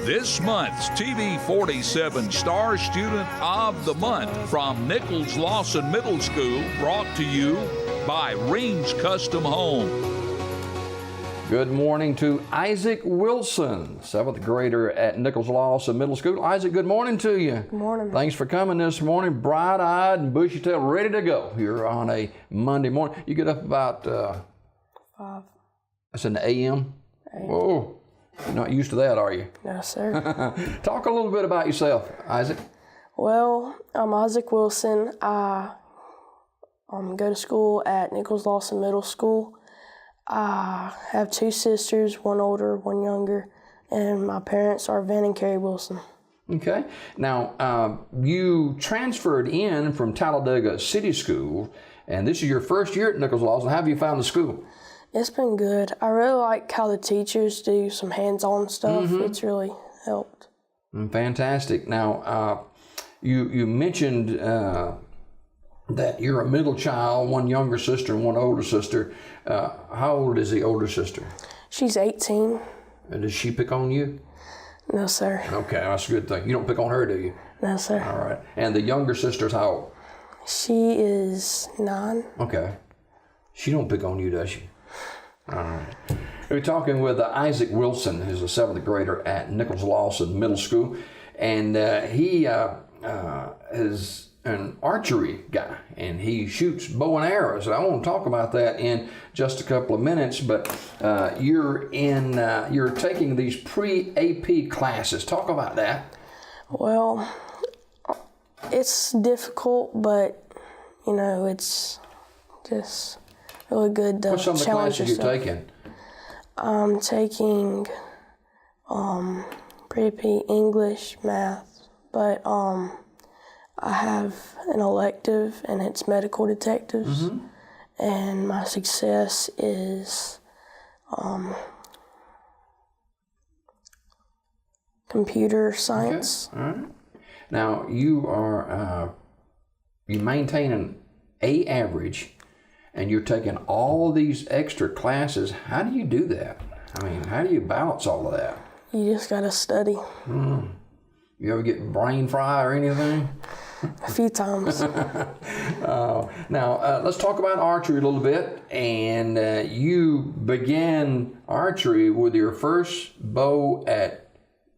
This month's TV 47 Star Student of the Month from Nichols-Lawson Middle School, brought to you by Reams Custom Home. Good morning to Isaac Wilson, 7th grader at Nichols-Lawson Middle School. Isaac, good morning to you. Good morning. Thanks for coming this morning, bright-eyed and bushy-tailed, ready to go here on a Monday morning. You get up about 5. That's in the a.m.? Whoa. You're not used to that, are you? No, sir. Talk a little bit about yourself, Isaac. Well, I'm Isaac Wilson. I go to school at Nichols-Lawson Middle School. I have 2 sisters, one older, one younger, and my parents are Van and Carrie Wilson. Okay. Now, you transferred in from Talladega City School, and this is your first year at Nichols-Lawson. How have you found the school? It's been good. I really like how the teachers do some hands-on stuff. It's really helped. Fantastic. Now, you mentioned that you're a middle child, one younger sister and one older sister. How old is the older sister? She's 18. And does she pick on you? No, sir. Okay, that's a good thing. You don't pick on her, do you? No, sir. All right. And the younger sister's how old? She is 9. Okay. She don't pick on you, does she? All right. We're talking with Isaac Wilson, who's a 7th grader at Nichols-Lawson Middle School, and he is an archery guy, and he shoots bow and arrows. And I want to talk about that in just a couple of minutes. But you're taking these pre-AP classes. Talk about that. Well, it's difficult, but it's just really good to What's some of the challenge classes yourself. you're taking? I'm taking pre-AP English, math, but I have an elective, and it's medical detectives, and my success is computer science. Okay. All right. Now, you maintain an A average, and you're taking all these extra classes. How do you do that? I mean, how do you balance all of that? You just gotta study. You ever get brain fry or anything? A few times. Now, let's talk about archery a little bit. And you began archery with your first bow at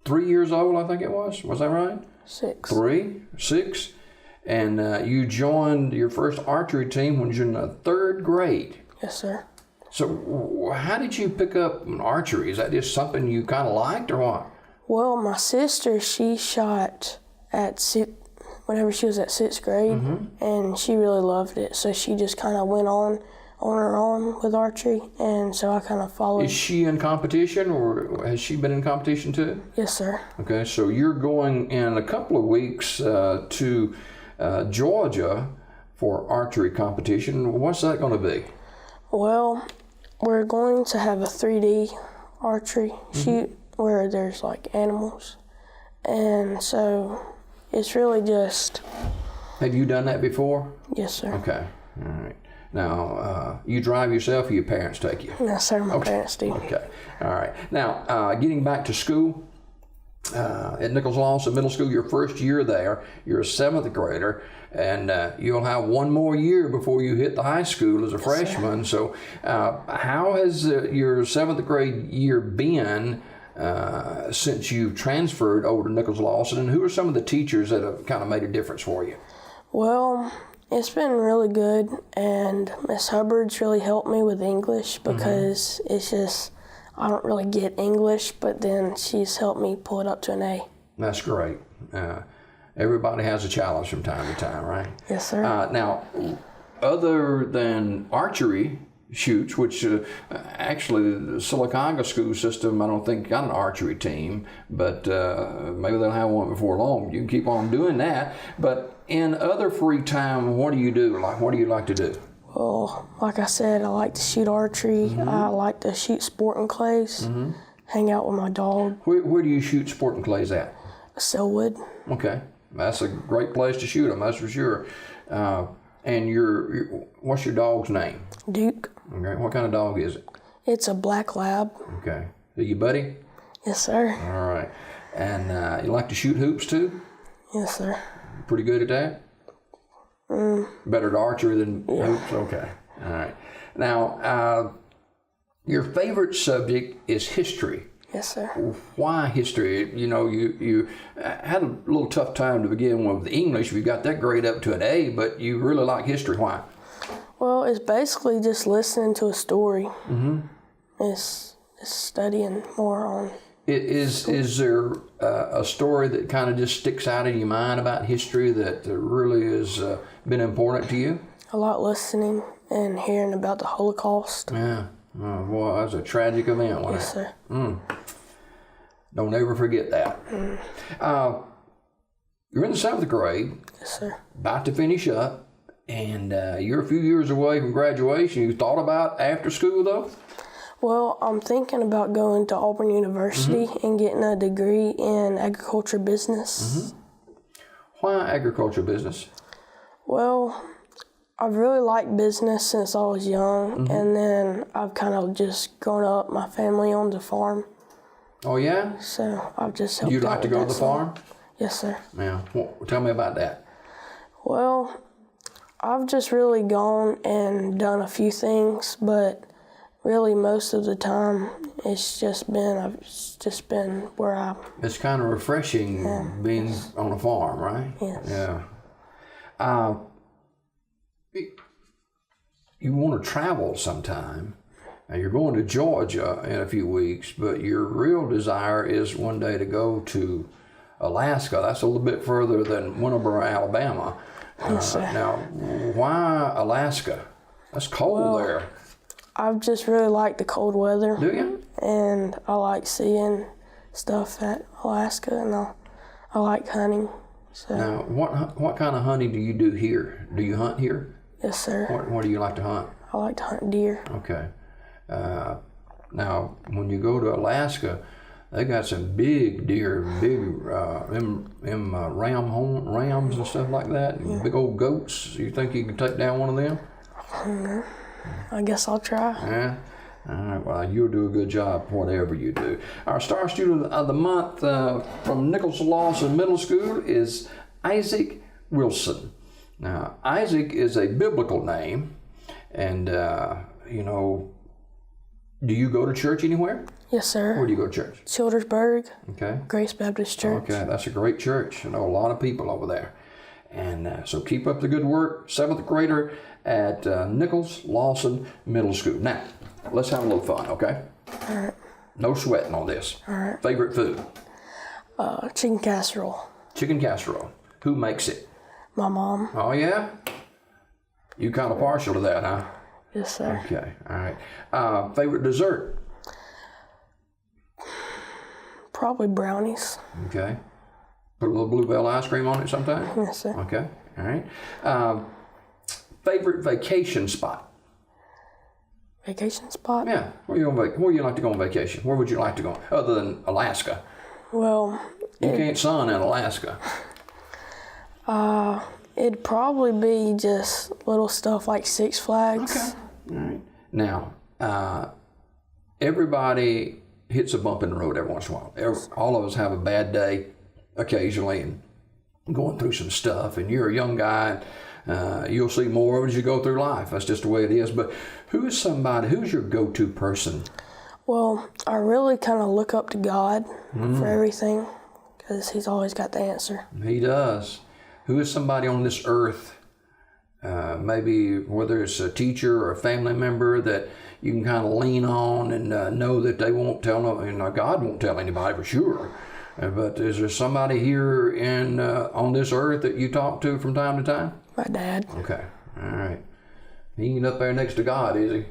3 years old, I think it was. Was that right? 6. 3, 6. And you joined your first archery team when you were in the 3rd grade. Yes, sir. So how did you pick up archery? Is that just something you kind of liked or what? Well, my sister, she shot whenever she was at 6th grade, and she really loved it. So she just kind of went on her own with archery, and so I kind of followed. Is she in competition, or has she been in competition too? Yes, sir. Okay, so you're going in a couple of weeks to Georgia for archery competition. What's that going to be? Well, we're going to have a 3D archery shoot where there's like animals, and so it's really just. Have you done that before? Yes, sir. Okay, all right. Now, you drive yourself or your parents take you? Yes, sir, my parents do. Okay, all right. Now, getting back to school, at Nichols-Lawson Middle School, your first year there, you're a 7th grader, and you'll have one more year before you hit the high school as a freshman. So how has your 7th grade year been since you've transferred over to Nichols-Lawson, and who are some of the teachers that have kind of made a difference for you? Well, it's been really good, and Miss Hubbard's really helped me with English because it's just, I don't really get English, but then she's helped me pull it up to an A. That's great. Everybody has a challenge from time to time, right? Yes, sir. Now, other than archery shoots, which actually the Sylacauga school system, I don't think got an archery team, but maybe they'll have one before long. You can keep on doing that. But in other free time, what do you do? Like, what do you like to do? Well, like I said, I like to shoot archery. I like to shoot sporting clays, hang out with my dog. Where do you shoot sporting clays at? Selwood. Okay, that's a great place to shoot them, that's for sure. And what's your dog's name? Duke. Okay, what kind of dog is it? It's a black lab. Okay, are you buddy? Yes, sir. All right. And you like to shoot hoops too? Yes, sir. Pretty good at that? Better at archery than hoops? Okay. All right. Now, your favorite subject is history. Yes, sir. Why history? You know, you had a little tough time to begin with English. You got that grade up to an A, but you really like history. Why? Well, it's basically just listening to a story. Mm-hmm. It's studying more on. Is there a story that kind of just sticks out in your mind about history that really has been important to you? A lot listening and hearing about the Holocaust. Yeah. Oh, boy, that was a tragic event, wasn't it? Yes, sir. Don't ever forget that. You're in the 7th grade. Yes, sir. About to finish up, and you're a few years away from graduation. You thought about after school, though? Well, I'm thinking about going to Auburn University and getting a degree in agriculture business. Why agriculture business? Well, I've really liked business since I was young, and then I've kind of just grown up. My family owns a farm. Oh, yeah? So I've just helped You'd like out to with go to that the some. farm? Yes, sir. Yeah. Well, tell me about that. Well, I've just really gone and done a few things, but really most of the time it's just been where I. It's kind of refreshing being on a farm, right? Yes. Yeah. You want to travel sometime. Now you're going to Georgia in a few weeks, but your real desire is one day to go to Alaska. That's a little bit further than Winterboro, Alabama. Yes, sir. Now, why Alaska? That's cold there. I've just really liked the cold weather. Do you? And I like seeing stuff at Alaska, and I like hunting. So. Now, what kind of hunting do you do here? Do you hunt here? Yes, sir. What do you like to hunt? I like to hunt deer. Okay. Now, when you go to Alaska, they got some big deer, rams and stuff like that, and big old goats. You think you can take down one of them? I guess I'll try. Yeah. All right. Well, you'll do a good job whatever you do. Our star student of the month from Nichols-Lawson Middle School is Isaac Wilson. Now, Isaac is a biblical name, and do you go to church anywhere? Yes, sir. Where do you go to church? Childersburg, Okay. Grace Baptist Church. Okay, that's a great church. I know a lot of people over there. And so keep up the good work. 7th grader at Nichols-Lawson Middle School. Now, let's have a little fun, okay? All right. No sweating on this. All right. Favorite food? Chicken casserole. Chicken casserole. Who makes it? My mom. Oh, yeah? You kind of partial to that, huh? Yes, sir. Okay, all right. Favorite dessert? Probably brownies. Okay. Put a little Bluebell ice cream on it sometime? Yes, sir. Okay, all right. Favorite vacation spot? Vacation spot? Yeah. Where you like to go on vacation? Where would you like to go other than Alaska? Well, You can't sun in Alaska. it'd probably be just little stuff like Six Flags. Okay. All right. Now, everybody hits a bump in the road every once in a while. All of us have a bad day occasionally and going through some stuff, and you're a young guy, you'll see more of it as you go through life. That's just the way it is. But who's your go-to person? Well, I really kind of look up to God for everything because He's always got the answer. He does. Who is somebody on this earth, maybe whether it's a teacher or a family member that you can kind of lean on and know that they won't tell, God won't tell anybody for sure. But is there somebody here on this earth that you talk to from time to time? My dad. Okay, all right. He ain't up there next to God, is he?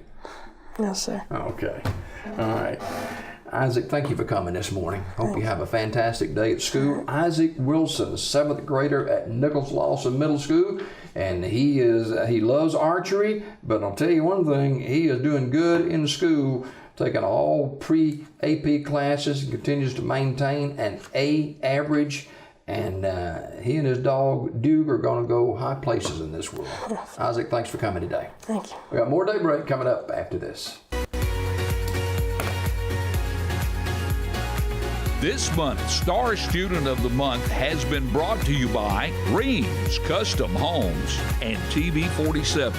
No, sir. Okay, all right. Isaac, thank you for coming this morning. Hope you have a fantastic day at school. Isaac Wilson, 7th grader at Nichols-Lawson Middle School, and he loves archery, but I'll tell you one thing, he is doing good in school, taking all pre-AP classes and continues to maintain an A average, and he and his dog Duke are going to go high places in this world. Isaac, thanks for coming today. Thank you. We got more Daybreak coming up after this. This month's Star Student of the Month has been brought to you by Reams Custom Homes and TV 47.